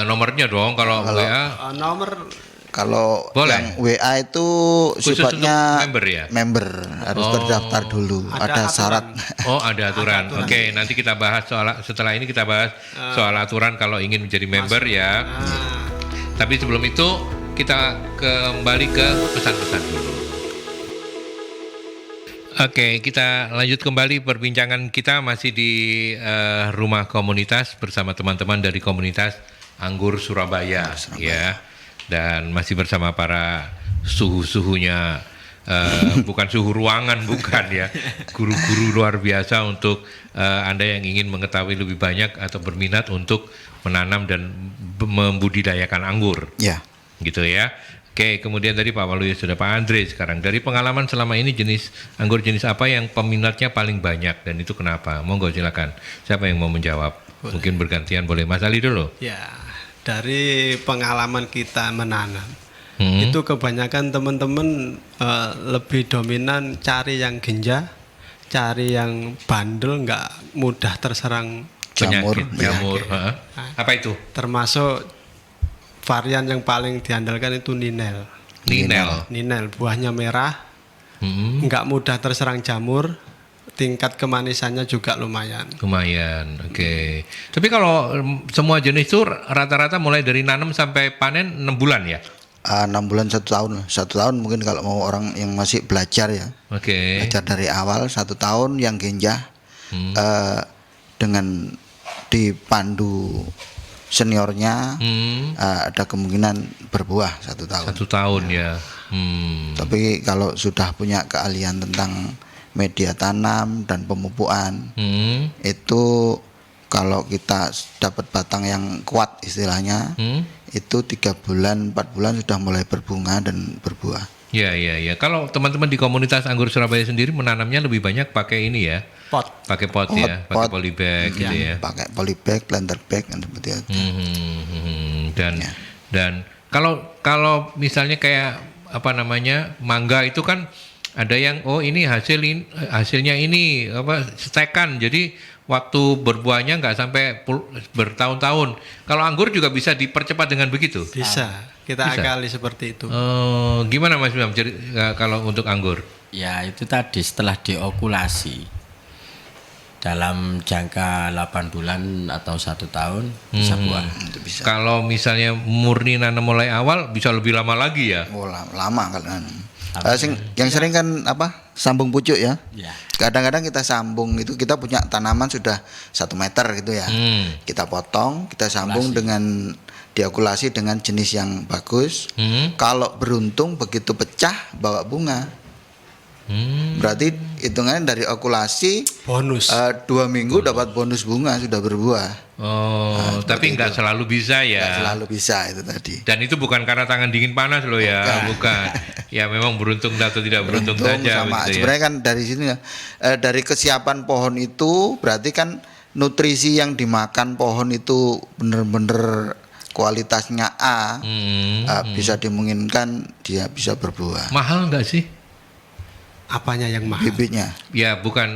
Nomornya dong kalau WA? Nomor kalau boleh. yang WA itu khusus sifatnya member ya? Member harus terdaftar dulu. Ada syarat. Oh, ada aturan. Oke, nanti kita bahas setelah ini kita bahas soal aturan kalau ingin menjadi member ya. Tapi sebelum itu kita kembali ke pesan-pesan dulu. Oke, kita lanjut kembali perbincangan kita masih di rumah komunitas bersama teman-teman dari komunitas Anggur Surabaya. Ya. Dan masih bersama para suhu-suhunya, bukan suhu ruangan, bukan ya, guru-guru luar biasa untuk Anda yang ingin mengetahui lebih banyak atau berminat untuk menanam dan membudidayakan anggur. Ya. Gitu ya. Oke, kemudian tadi Pak Waloyo sudah, Pak Andre sekarang. Dari pengalaman selama ini anggur jenis apa yang peminatnya paling banyak dan itu kenapa? Monggo silakan. Siapa yang mau menjawab? Boleh. Mungkin bergantian, boleh Mas Ali dulu. Ya, dari pengalaman kita menanam, itu kebanyakan teman-teman lebih dominan cari yang genja, cari yang bandel, nggak mudah terserang Jamur. Apa itu? Termasuk varian yang paling diandalkan itu Ninel. Ninel, buahnya merah, nggak mudah terserang jamur, tingkat kemanisannya juga lumayan. Oke. Tapi kalau semua jenis itu rata-rata mulai dari nanam sampai panen 6 bulan ya? 6 bulan 1 tahun. 1 tahun mungkin kalau mau orang yang masih belajar ya. Oke. Belajar dari awal 1 tahun yang genjah dengan dipandu seniornya ada kemungkinan berbuah 1 tahun. 1 tahun ya. Tapi kalau sudah punya keahlian tentang media tanam dan pemupukan, itu kalau kita dapat batang yang kuat istilahnya, itu 3 bulan 4 bulan sudah mulai berbunga dan berbuah. Ya. Kalau teman-teman di komunitas Anggur Surabaya sendiri menanamnya lebih banyak pakai ini ya? Pakai pot ya, pakai polybag gitu ya. Pakai polybag, planter bag dan seperti itu. Dan kalau misalnya kayak mangga itu kan ada yang ini hasilnya ini stekan, jadi waktu berbuahnya nggak sampai bertahun-tahun. Kalau anggur juga bisa dipercepat dengan begitu? Bisa, kita akali seperti itu. Gimana Mas Bram kalau untuk anggur? Ya itu tadi setelah diokulasi dalam jangka 8 bulan atau 1 tahun bisa buah. Bisa. Kalau misalnya murni nanam mulai awal bisa lebih lama lagi ya? Lama kalau yang sering kan sambung pucuk ya. Kadang-kadang kita sambung itu, kita punya tanaman sudah 1 meter gitu ya. Kita potong, kita sambung dengan diokulasi dengan jenis yang bagus. Kalau beruntung begitu pecah bawa bunga. Berarti hitungannya dari okulasi bonus 2 minggu dapat bonus bunga, sudah berbuah. Tapi nggak selalu bisa ya. Nggak selalu bisa itu tadi. Dan itu bukan karena tangan dingin panas loh ya, bukan. Ya memang beruntung atau tidak beruntung saja. Sama. Sebenarnya kan dari sini dari kesiapan pohon itu berarti kan nutrisi yang dimakan pohon itu benar-benar kualitasnya A, bisa dimungkinkan dia bisa berbuah. Mahal nggak sih? Apanya yang mahal? Bibitnya. Ya bukan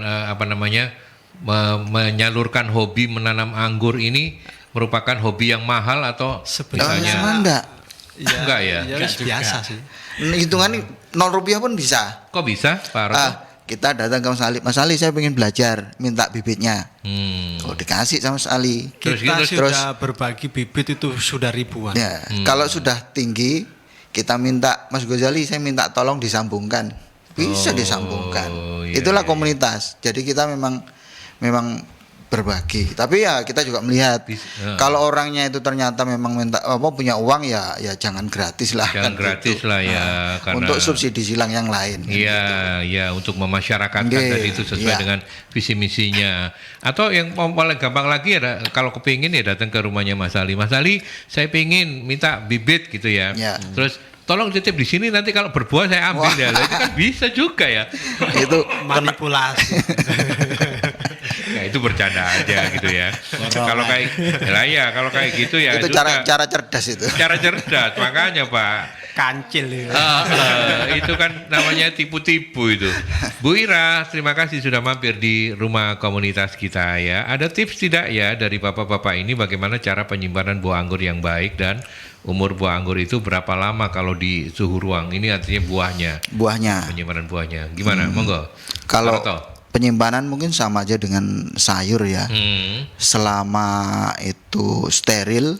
menyalurkan hobi menanam anggur ini merupakan hobi yang mahal atau Sebenarnya enggak. Enggak ya? Biasa sih. Hitungan 0 rupiah pun bisa. Kok bisa Pak Roto? Kita datang ke Mas Ali, saya pengen belajar, minta bibitnya. Oh dikasih sama Mas Ali. Kita sudah berbagi bibit itu sudah ribuan. Ya, kalau sudah tinggi kita minta Mas Ghazali, saya minta tolong disambungkan, bisa disambungkan. Iya, Itulah iya, komunitas. Jadi kita memang berbagi. Tapi ya kita juga melihat kalau orangnya itu ternyata memang minta punya uang ya jangan gratis lah. Jangan kan gratis gitu. lah ya, karena untuk subsidi silang yang lain. Iya, ya untuk memasyarakatkan Nggih, tadi itu sesuai iya. dengan visi misinya. Atau yang paling gampang lagi ya, kalau kepingin ya datang ke rumahnya Mas Ali. Mas Ali, saya pingin minta bibit gitu ya. Ya. Terus tolong titip di sini, nanti kalau berbuah saya ambil ya. Itu kan bisa juga ya. Itu Manipulasi. Ya itu bercanda aja gitu ya. Kalau kayak kalau kayak gitu ya itu cara cerdas itu. cara cerdas, makanya Pak. Kancil ya. Itu kan namanya tipu-tipu itu. Bu Ira, terima kasih sudah mampir di rumah komunitas kita ya. Ada tips tidak ya dari bapak-bapak ini bagaimana cara penyimpanan buah anggur yang baik, dan umur buah anggur itu berapa lama kalau di suhu ruang? Ini artinya Buahnya. penyimpanan buahnya. Gimana? Monggo. Kalau Paroto. penyimpanan mungkin sama aja dengan sayur ya. Selama itu steril,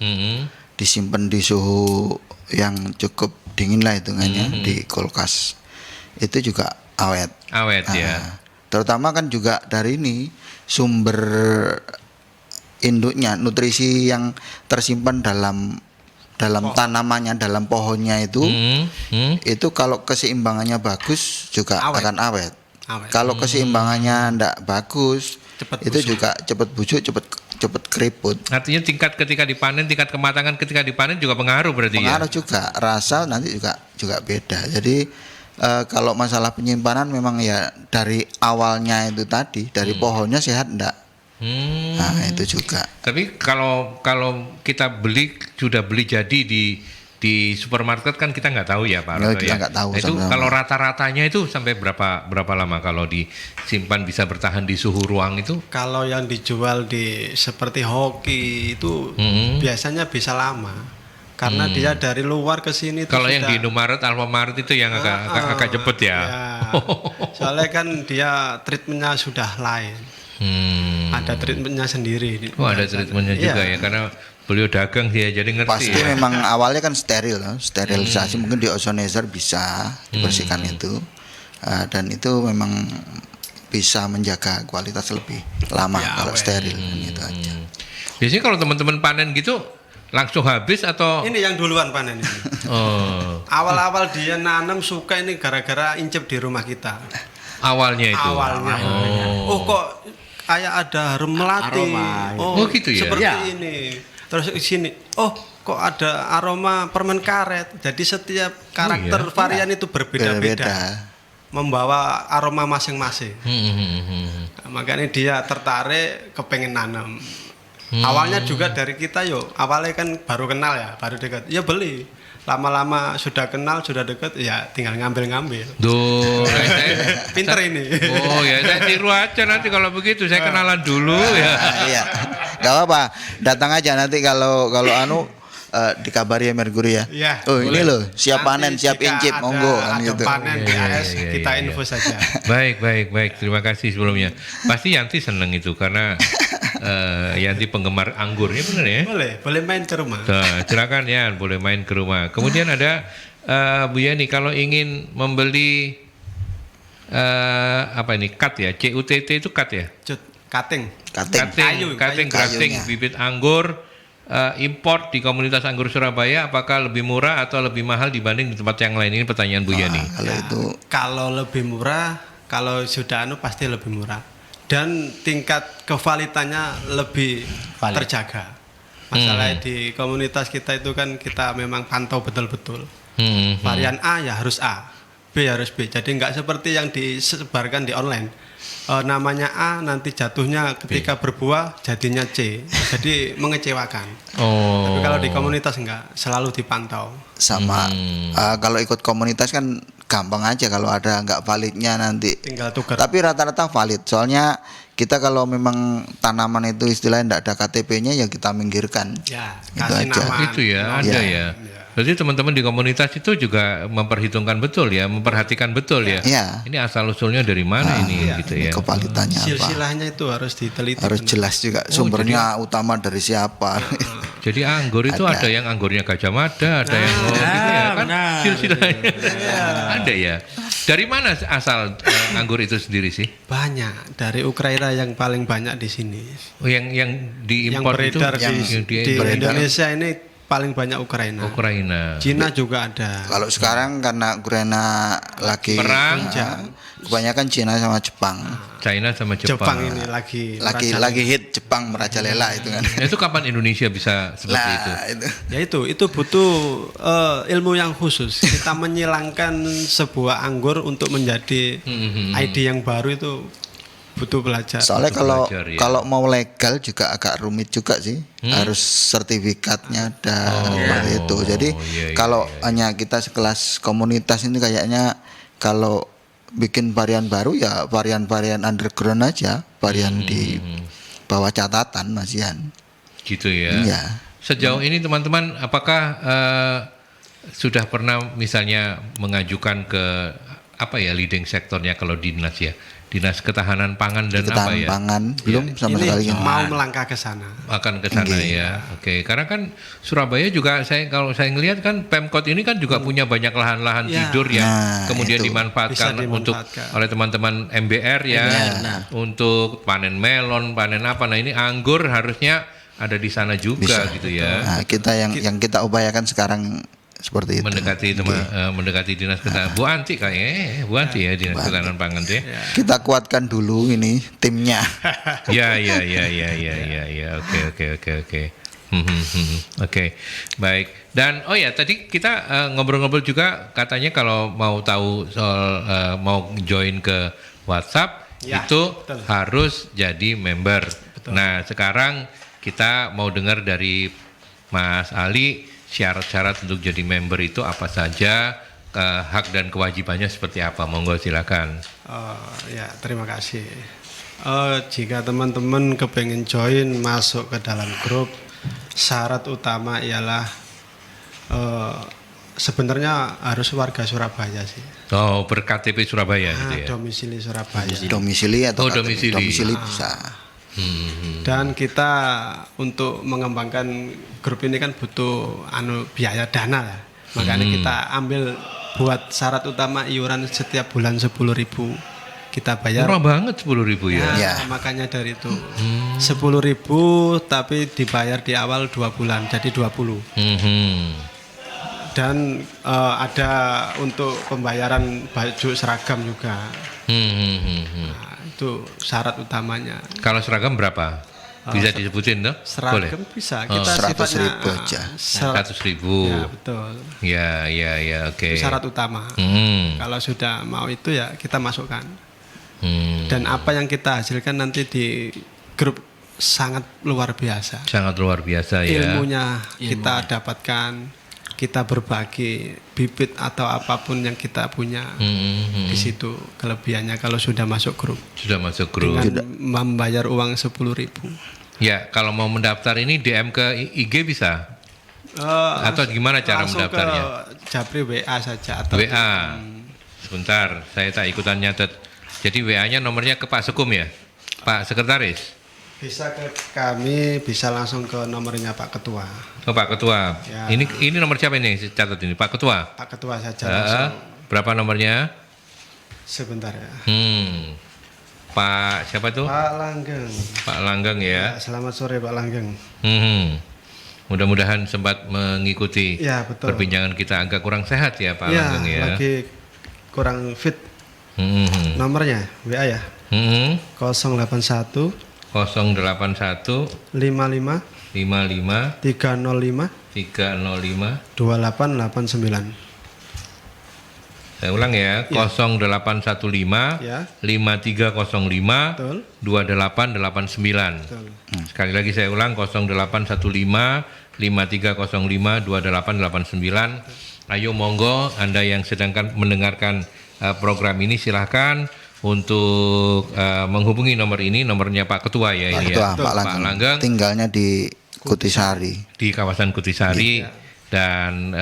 disimpan di suhu yang cukup dingin lah hitungannya, di kulkas, itu juga awet. Awet ya. Terutama kan juga dari ini sumber induknya, nutrisi yang tersimpan dalam tanamannya, dalam pohonnya itu kalau keseimbangannya bagus juga Awet. akan awet. Awet. Kalau keseimbangannya ndak bagus, Cepet itu busuk. juga cepat busuk, cepat keriput. Artinya tingkat ketika dipanen, tingkat kematangan ketika dipanen juga pengaruh berarti Pengaruh ya. juga, rasa nanti juga beda. Jadi kalau masalah penyimpanan memang ya dari awalnya itu tadi, dari pohonnya sehat ndak. Nah, itu juga. Tapi kalau kita sudah beli jadi di supermarket kan kita nggak tahu ya Pak Ya, Roto kita ya. nggak tahu Nah, itu sama-sama. kalau rata-ratanya itu sampai berapa lama kalau disimpan bisa bertahan di suhu ruang itu? Kalau yang dijual di seperti hoki itu biasanya bisa lama. Karena dia dari luar ke sini itu Kalau yang sudah- di Indomaret, Alfamart itu yang agak cepet ya. Soalnya kan dia treatmentnya sudah lain. Ada treatmentnya sendiri. Oh, ada treatmentnya juga ya, karena beliau dagang dia jadi ngerti Pasti ya. memang awalnya kan steril, sterilisasi mungkin di ozonizer bisa dibersihkan itu. Dan itu memang bisa menjaga kualitas lebih lama kalau steril gitu aja. Biasanya kalau teman-teman panen gitu langsung habis atau Ini yang duluan panen ini. Awal-awal dia nanam suka ini gara-gara incep di rumah kita. awalnya itu? Awalnya. Oh kok kayak ada harum melati. Aroma. Oh, gitu ya? Seperti Ya. ini. Terus di sini, oh kok ada aroma permen karet. Jadi setiap karakter varian itu berbeda-beda. Beda-beda. Membawa aroma masing-masing. Nah, makanya dia tertarik kepengen nanam. Awalnya juga dari kita awalnya kan baru kenal ya, baru dekat. Ya beli. Lama-lama sudah kenal, sudah dekat, ya tinggal ngambil-ngambil. Duh, Pinter ini. Oh ya, saya tiru aja nanti kalau begitu. Saya kenalan dulu ya. Iya, nggak apa-apa. Datang aja nanti kalau dikabari ya Merkuri ya. Iya, Oh ini boleh. loh, siap panen, Nanti siap jika incip, ada- monggo kan ada gitu. panen di Iya, AS, iya, kita iya, info iya. saja. Baik. Terima kasih sebelumnya. Pasti Yanti seneng itu karena Yanti penggemar anggur, ya benar ya? Boleh main ke rumah. Nah, silakan ya, boleh main ke rumah. Kemudian ada Bu Yani, kalau ingin membeli apa ini, cut ya, CUTT itu cut ya? Cut, cutting. Kating. Cutting grafting kayunya. bibit anggur import di komunitas anggur Surabaya, apakah lebih murah atau lebih mahal dibanding di tempat yang lain? Ini pertanyaan Bu Yani. Kalau itu Kalau lebih murah, kalau sudah pasti lebih murah. Dan tingkat kevalitannya lebih Valid. terjaga. Masalah di komunitas kita itu kan kita memang pantau betul-betul. Varian A ya harus A, B harus B. Jadi nggak seperti yang disebarkan di online. Namanya A nanti jatuhnya ketika berbuah jadinya C. Jadi mengecewakan. Oh. Tapi kalau di komunitas enggak, selalu dipantau. sama kalau ikut komunitas kan gampang aja, kalau ada nggak validnya nanti. Tinggal tukar. Tapi rata-rata valid. Soalnya kita kalau memang tanaman itu istilahnya tidak ada KTP-nya ya kita minggirkan. Ya, Itu kasih aja. nama. Itu ya, ada ya. Ya. Berarti teman-teman di komunitas itu juga memperhitungkan betul ya, memperhatikan betul ya. Iya. Ini asal usulnya dari mana ini gitu ya. Kepalitannya apa? Silsilahnya itu harus diteliti. Harus benar. jelas juga sumbernya utama dari siapa. Jadi anggur itu ada yang anggurnya Gajah Mada, ada yang gitu ya kan benar. silsilahnya. Ada ya. Dari mana asal anggur itu sendiri sih? Banyak dari Ukraina yang paling banyak di sini. Oh, yang Yang diimpor itu beredar yang di beredar. Indonesia ini paling banyak Ukraina. Ukraina. Cina juga ada. Kalau sekarang karena Ukraina lagi Perang. kebanyakan Cina sama Jepang. China sama Jepang Jepang. ini lagi Lagi hit Jepang merajalela itu kan. Nah, itu kapan Indonesia bisa seperti itu? Nah, itu. Ya itu butuh ilmu yang khusus. Kita menyilangkan sebuah anggur untuk menjadi ID yang baru itu butuh belajar. Soalnya Untuk kalau belajar, ya. kalau mau legal juga agak rumit juga sih. Harus sertifikatnya ada seperti itu. Jadi iya, kalau hanya kita sekelas komunitas ini kayaknya kalau bikin varian baru ya varian-varian underground aja, varian di bawah catatan masihan. Gitu ya. Iya. Sejauh ini teman-teman apakah sudah pernah misalnya mengajukan ke apa ya leading sektornya kalau dinas ya? Dinas Ketahanan Pangan dan apa Ketahanan ya? pangan belum sama sekali. Ini mau melangkah ke sana. Akan ke sana ya. Oke, karena kan Surabaya juga kalau saya ngelihat kan Pemkot ini kan juga punya banyak lahan-lahan Ya. tidur yang Nah, kemudian itu. dimanfaatkan Bisa untuk dimanfaatkan. oleh teman-teman MBR ya. Untuk panen melon, panen apa. Nah, ini anggur harusnya ada di sana juga gitu ya. Nah, kita yang kita upayakan sekarang seperti itu. Mendekati dinas ketahanan. Bu Anti kayaknya, Bu Anti ya dinas ketahanan pangan tuh ya. Kita kuatkan dulu ini timnya. Ya. Oke. Oke, baik. Dan oh ya tadi kita ngobrol-ngobrol juga katanya kalau mau tahu soal mau join ke WhatsApp Ya, itu betul. harus jadi member. Nah sekarang kita mau dengar dari Mas Ali syarat-syarat untuk jadi member itu apa saja, hak dan kewajibannya seperti apa? Monggo silakan. Ya, terima kasih. Jika teman-teman kepengen join masuk ke dalam grup, syarat utama ialah sebenarnya harus warga Surabaya sih. Oh, berKTP Surabaya gitu ya. Domisili Surabaya. Domisili atau Oh, KTP. domisili. Domisili bisa. Dan kita untuk mengembangkan grup ini kan butuh biaya dana ya. Makanya kita ambil buat syarat utama iuran setiap bulan 10.000 kita bayar. Murah banget 10.000 ya. Ya. Makanya dari itu 10.000 tapi dibayar di awal 2 bulan jadi 20. Dan ada untuk pembayaran baju seragam juga. Nah, itu syarat utamanya. Kalau seragam berapa? Bisa disebutin tuh? Boleh. Seragam bisa kita 100.000 aja. 100.000. Ya, betul. Ya, oke. Itu syarat utama. Hmm. Kalau sudah mau itu ya kita masukkan. Hmm. Dan apa yang kita hasilkan nanti di grup sangat luar biasa. Sangat luar biasa ya. Ilmunya kita dapatkan, kita berbagi bibit atau apapun yang kita punya di situ kelebihannya kalau sudah masuk grup. Sudah masuk grup. Dengan membayar uang 10.000. Ya, kalau mau mendaftar ini DM ke IG bisa? Atau gimana cara langsung mendaftarnya? ke Japri WA saja atau WA. Sebentar, saya tak ikutan nyatet. Jadi WA-nya nomornya ke Pak Sekum ya? Pak Sekretaris? bisa ke kami, bisa langsung ke nomornya Pak Ketua. Oh, Pak Ketua. Ya. Ini nomor siapa ini? Catat ini, Pak Ketua. Pak Ketua saja langsung. Berapa nomornya? Sebentar ya. Pak siapa tuh? Pak Langgeng. Pak Langgeng ya. Ya, selamat sore Pak Langgeng. Mudah-mudahan sempat mengikuti Ya, betul. perbincangan kita. Agak kurang sehat ya Pak Ya, Langgeng ya. lagi kurang fit. Nomornya WA ya. 081 081 55 55 305 305. 2889. Saya ulang ya, 0815 Ya. 5305 Betul. 2889. Betul. Sekali lagi saya ulang 0815 5305 2889. Ayo monggo Anda yang sedang mendengarkan program ini silahkan untuk menghubungi nomor ini, nomornya Pak Ketua ya Pak ini Ketua, ya. Pak Langgeng. Langgeng Tinggalnya di Kutisari. di kawasan Kutisari. dan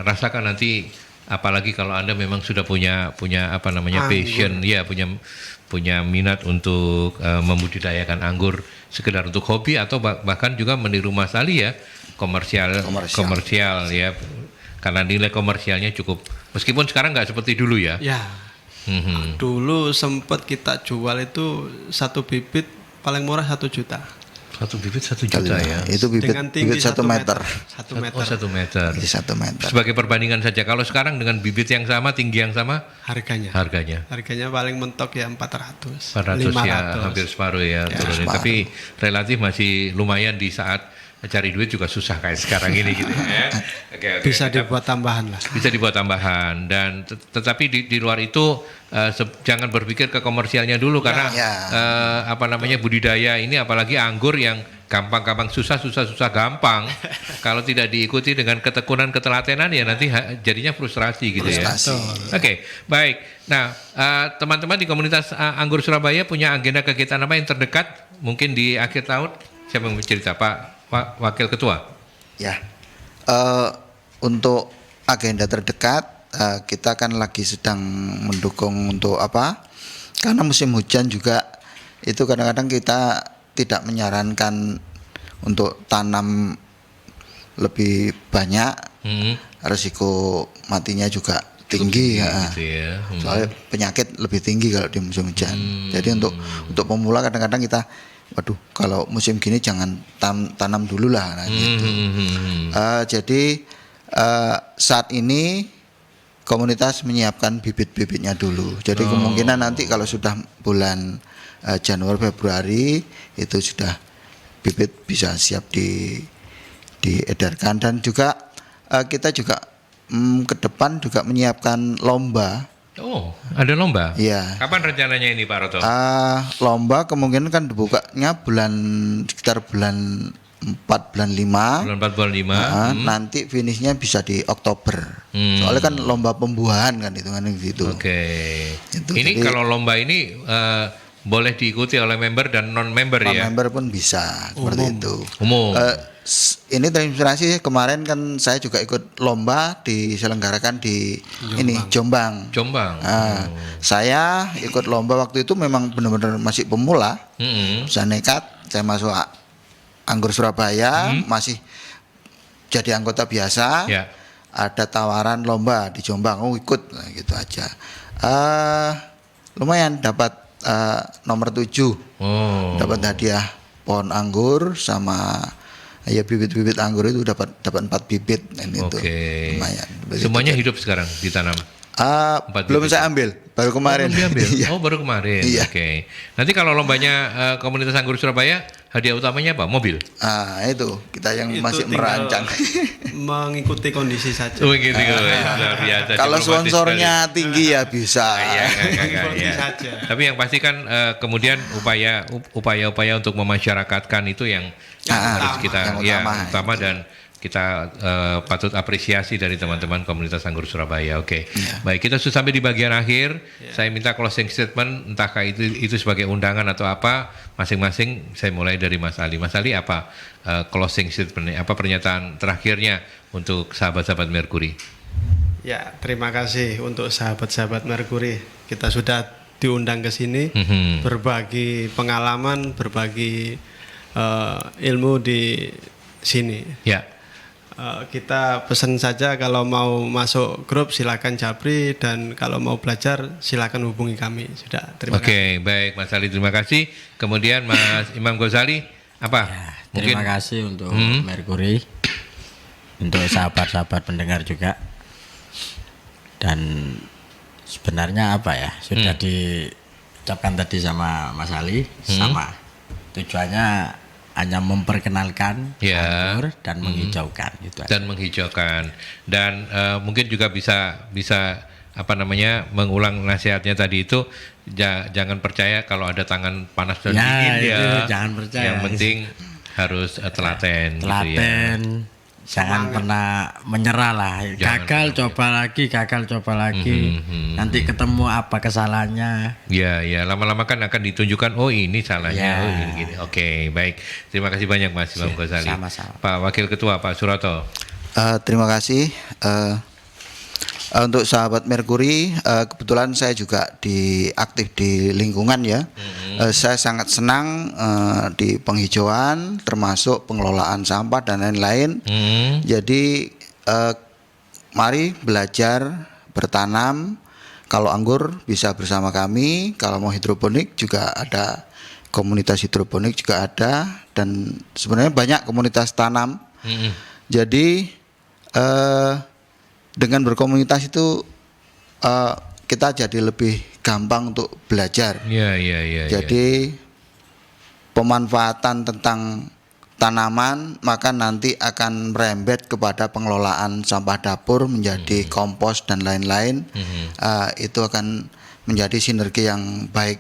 rasakan nanti, apalagi kalau Anda memang sudah punya apa namanya passion, ya punya minat untuk membudidayakan anggur sekedar untuk hobi atau bahkan juga meniru Mas Ali ya, komersial ya, karena nilai komersialnya cukup, meskipun sekarang nggak seperti dulu ya. Ya. Dulu sempat kita jual itu 1 bibit paling murah 1 juta. 1 bibit 1 juta ya. Itu bibit, Dengan tinggi 1 meter. 1 meter. Oh, 1 meter. 1 meter. Sebagai perbandingan saja, kalau sekarang dengan bibit yang sama, tinggi yang sama, Harganya paling mentok ya 400. 400 ya, hampir separuh ya, turunin. separuh. Tapi relatif masih lumayan di saat cari duit juga susah kayak sekarang ini gitu ya. Oke, Bisa dibuat tambahan lah. bisa dibuat tambahan, dan tetapi di luar itu jangan berpikir ke komersialnya dulu, karena apa namanya, budidaya ini apalagi anggur yang gampang susah gampang kalau tidak diikuti dengan ketekunan, ketelatenan ya nanti jadinya frustrasi gitu ya. Oke, baik. Nah, teman-teman di komunitas anggur Surabaya punya agenda kegiatan apa yang terdekat mungkin di akhir tahun? Siapa yang cerita, Pak Wakil Ketua? Ya, untuk agenda terdekat kita kan lagi sedang mendukung untuk apa? Karena musim hujan juga itu kadang-kadang kita tidak menyarankan untuk tanam lebih banyak, resiko matinya juga tinggi ya. Gitu ya. Soalnya penyakit lebih tinggi kalau di musim hujan. Jadi untuk pemula kadang-kadang kita, waduh, kalau musim gini jangan tanam dulu lah. Nah, gitu. Jadi saat ini komunitas menyiapkan bibit-bibitnya dulu. Jadi kemungkinan nanti kalau sudah bulan Januari Februari itu sudah bibit bisa siap diedarkan, dan juga kita juga ke depan juga menyiapkan lomba. Oh, ada lomba? Iya. Kapan rencananya ini, Pak Roto? Lomba kemungkinan kan dibukanya sekitar bulan 4, bulan 5. Bulan 4, bulan 5. Nanti finishnya bisa di Oktober. Soalnya kan lomba pembuahan kan itu kan gitu. Oke. Itu, ini jadi, kalau lomba ini boleh diikuti oleh member dan non-member ya? Non-member pun bisa seperti itu. Umum. Ini terinspirasi kemarin kan saya juga ikut lomba diselenggarakan di Jombang. Saya ikut lomba waktu itu memang benar-benar masih pemula. Saya nekat, saya masuk Anggur Surabaya, masih jadi anggota biasa. Ya. Ada tawaran lomba di Jombang, ikut, nah, gitu aja. Lumayan dapat nomor 7. Dapat hadiah pohon anggur sama ya bibit-bibit anggur itu dapat 4 bibit, dan itu lumayan. Semuanya hidup sekarang ditanam? Belum saya ambil, baru kemarin. Oh, baru kemarin. Iya. Oke. Nanti kalau lombanya komunitas anggur Surabaya, hadiah utamanya apa? Mobil? Itu kita yang Itu masih tinggal merancang. Mengikuti kondisi saja. Oh, gitu. Luar biasa. Kalau diplomatis sponsornya tinggi ya bisa. Iya. saja. Tapi yang pasti kan kemudian upaya-upaya untuk memasyarakatkan itu yang harus kita utama dan kita patut apresiasi dari teman-teman komunitas anggur Surabaya. Oke. Baik, kita sudah sampai di bagian akhir. Saya minta closing statement, entahkah itu sebagai undangan atau apa, masing-masing. Saya mulai dari Mas Ali. Mas Ali, apa closing statement, apa pernyataan terakhirnya untuk sahabat-sahabat Merkuri? Ya, terima kasih untuk sahabat-sahabat Merkuri. Kita sudah diundang ke sini, berbagi pengalaman, berbagi ilmu di sini. Ya. Kita pesan saja, kalau mau masuk grup silakan japri, dan kalau mau belajar silakan hubungi kami. Sudah, terima kasih. Oke, baik Mas Ali, terima kasih. Kemudian Mas Imam Ghazali, apa? Terima kasih untuk Merkuri, untuk sahabat-sahabat pendengar juga. Dan sebenarnya apa ya, sudah diucapkan tadi sama Mas Ali, sama tujuannya hanya memperkenalkan anggur dan menghijaukan gitu. Dan menghijaukan, dan mungkin juga bisa apa namanya, mengulang nasihatnya tadi itu, jangan percaya kalau ada tangan panas dan dingin ya. Jangan percaya. Yang penting harus telaten gitu ya. Jangan pernah menyerah lah. Gagal coba lagi. Nanti ketemu apa kesalahannya. Ya, lama-lama kan akan ditunjukkan, oh ini salahnya, oh ini gini. Oke, baik. Terima kasih banyak Mas Imam Ghazali. Sama-sama. Pak Wakil Ketua, Pak Suroto. Terima kasih. Untuk sahabat Merkuri, kebetulan saya juga aktif di lingkungan ya. Saya sangat senang di penghijauan, termasuk pengelolaan sampah dan lain-lain. Jadi mari belajar bertanam. Kalau anggur bisa bersama kami. Kalau mau hidroponik juga ada, komunitas hidroponik juga ada, dan sebenarnya banyak komunitas tanam. Jadi dengan berkomunitas itu kita jadi lebih gampang untuk belajar. Jadi pemanfaatan tentang tanaman maka nanti akan merembet kepada pengelolaan sampah dapur menjadi kompos dan lain-lain. Itu akan menjadi sinergi yang baik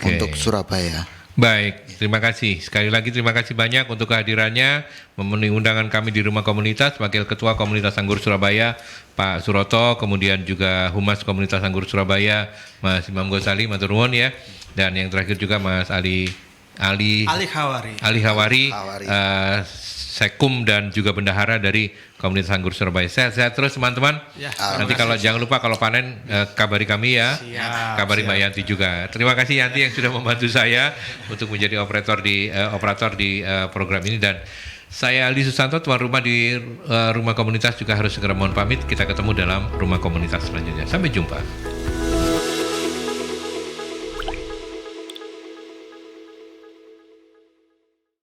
untuk Surabaya. Baik, terima kasih. Sekali lagi terima kasih banyak untuk kehadirannya memenuhi undangan kami di Rumah Komunitas, Wakil Ketua Komunitas Anggur Surabaya, Pak Suroto, kemudian juga Humas Komunitas Anggur Surabaya, Mas Imam Ghazali, matur nuwun ya. Dan yang terakhir juga Mas Ali Hawari, Sekum dan juga bendahara dari Komunitas Anggur Surabaya. Sehat-sehat terus teman-teman. Nanti kalau jangan lupa kalau panen kabari kami ya. Kabari Mbak Yanti juga. Terima kasih Yanti yang sudah membantu saya untuk menjadi operator di program ini, dan saya Aldi Susanto, tuan rumah di Rumah Komunitas juga harus segera mohon pamit. Kita ketemu dalam Rumah Komunitas selanjutnya. Sampai jumpa.